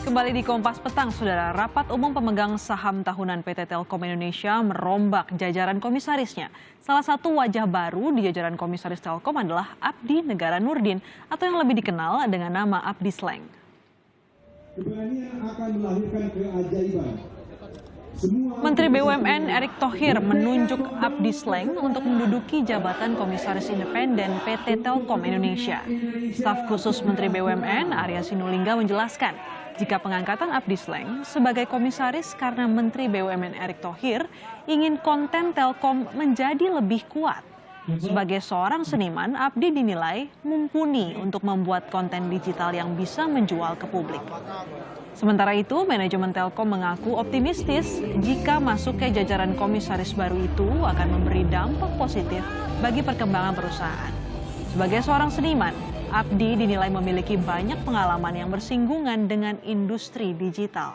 Kembali di Kompas Petang, Saudara. Rapat umum pemegang saham tahunan PT Telkom Indonesia merombak jajaran komisarisnya. Salah satu wajah baru di jajaran komisaris Telkom adalah Abdi Negara Nurdin atau yang lebih dikenal dengan nama Abdi Sleng. Keberanian akan melahirkan keajaiban. Menteri BUMN Erick Thohir menunjuk Abdi Sleng untuk menduduki jabatan Komisaris Independen PT Telkom Indonesia. Staf khusus Menteri BUMN Arya Sinulinga menjelaskan, jika pengangkatan Abdi Sleng sebagai komisaris karena Menteri BUMN Erick Thohir ingin konten Telkom menjadi lebih kuat. Sebagai seorang seniman, Abdi dinilai mumpuni untuk membuat konten digital yang bisa menjual ke publik. Sementara itu, manajemen Telkom mengaku optimistis jika masuk ke jajaran komisaris baru itu akan memberi dampak positif bagi perkembangan perusahaan. Sebagai seorang seniman, Abdi dinilai memiliki banyak pengalaman yang bersinggungan dengan industri digital.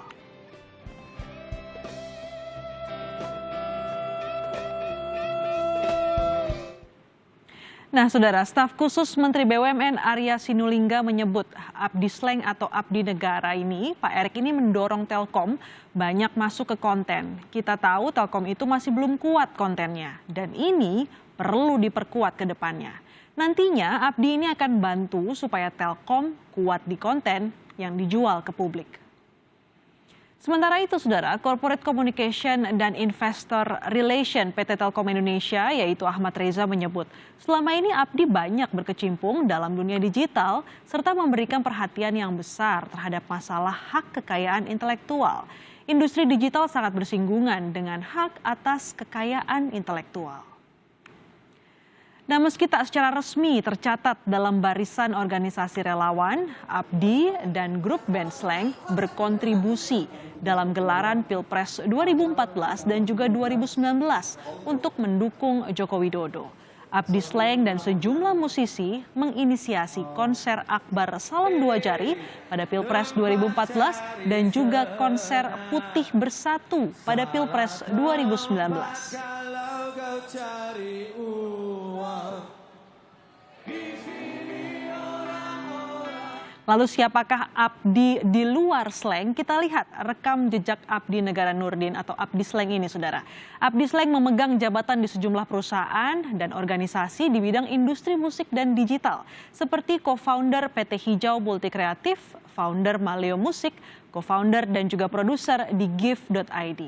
Nah, Saudara, staf khusus Menteri BUMN Arya Sinulinga menyebut Abdi Sleng atau Abdi Negara ini, Pak Erick ini mendorong Telkom banyak masuk ke konten. Kita tahu Telkom itu masih belum kuat kontennya dan ini perlu diperkuat ke depannya. Nantinya Abdi ini akan bantu supaya Telkom kuat di konten yang dijual ke publik. Sementara itu, Saudara, Corporate Communication dan Investor Relation PT Telkom Indonesia, yaitu Ahmad Reza menyebut, selama ini Abdi banyak berkecimpung dalam dunia digital serta memberikan perhatian yang besar terhadap masalah hak kekayaan intelektual. Industri digital sangat bersinggungan dengan hak atas kekayaan intelektual. Nah, meski tak secara resmi tercatat dalam barisan organisasi relawan, Abdi dan grup band Sleng berkontribusi dalam gelaran Pilpres 2014 dan juga 2019 untuk mendukung Joko Widodo. Abdi Sleng dan sejumlah musisi menginisiasi konser Akbar Salam Dua Jari pada Pilpres 2014 dan juga konser Putih Bersatu pada Pilpres 2019. Lalu siapakah Abdi di luar Sleng? Kita lihat rekam jejak Abdi Negara Nurdin atau Abdi Sleng ini, Saudara. Abdi Sleng memegang jabatan di sejumlah perusahaan dan organisasi di bidang industri musik dan digital, seperti co-founder PT Hijau Multi Kreatif, founder Maleo Musik, co-founder dan juga produser di Gift.id.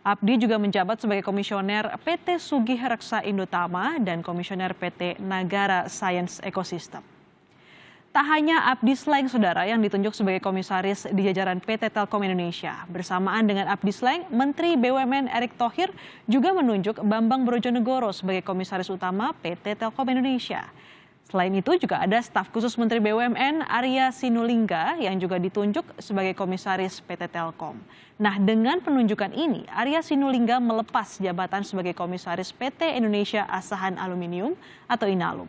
Abdi juga menjabat sebagai komisioner PT Sugih Reksa Indotama dan komisioner PT Nagara Science Ecosystem. Tak hanya Abdi Sleng, Saudara, yang ditunjuk sebagai komisaris di jajaran PT Telkom Indonesia. Bersamaan dengan Abdi Sleng, Menteri BUMN Erick Thohir juga menunjuk Bambang Brojonegoro sebagai komisaris utama PT Telkom Indonesia. Selain itu juga ada staf khusus Menteri BUMN Arya Sinulinga yang juga ditunjuk sebagai komisaris PT Telkom. Nah, dengan penunjukan ini, Arya Sinulinga melepas jabatan sebagai komisaris PT Indonesia Asahan Aluminium atau Inalum.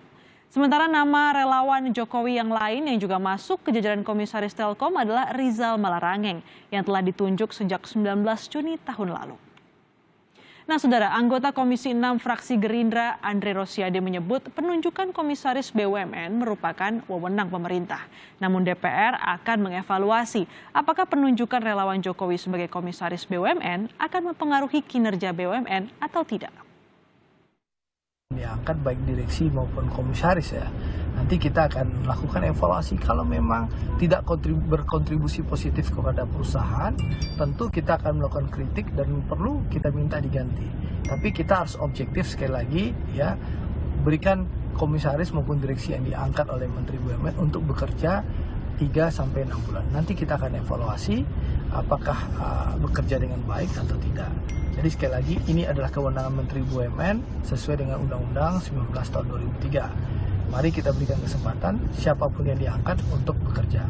Sementara nama relawan Jokowi yang lain yang juga masuk ke jajaran komisaris Telkom adalah Rizal Malarangeng yang telah ditunjuk sejak 19 Juni tahun lalu. Nah, Saudara, anggota Komisi 6 fraksi Gerindra Andre Rosiade menyebut penunjukan komisaris BUMN merupakan wewenang pemerintah. Namun DPR akan mengevaluasi apakah penunjukan relawan Jokowi sebagai komisaris BUMN akan mempengaruhi kinerja BUMN atau tidak. Diangkat baik direksi maupun komisaris ya. Nanti kita akan melakukan evaluasi kalau memang tidak berkontribusi positif kepada perusahaan, tentu kita akan melakukan kritik dan perlu kita minta diganti. Tapi kita harus objektif sekali lagi ya, berikan komisaris maupun direksi yang diangkat oleh Menteri BUMN untuk bekerja 3-6 bulan. Nanti kita akan evaluasi apakah bekerja dengan baik atau tidak. Jadi sekali lagi ini adalah kewenangan Menteri BUMN sesuai dengan Undang-Undang 19 tahun 2003. Mari kita berikan kesempatan siapapun yang diangkat untuk bekerja.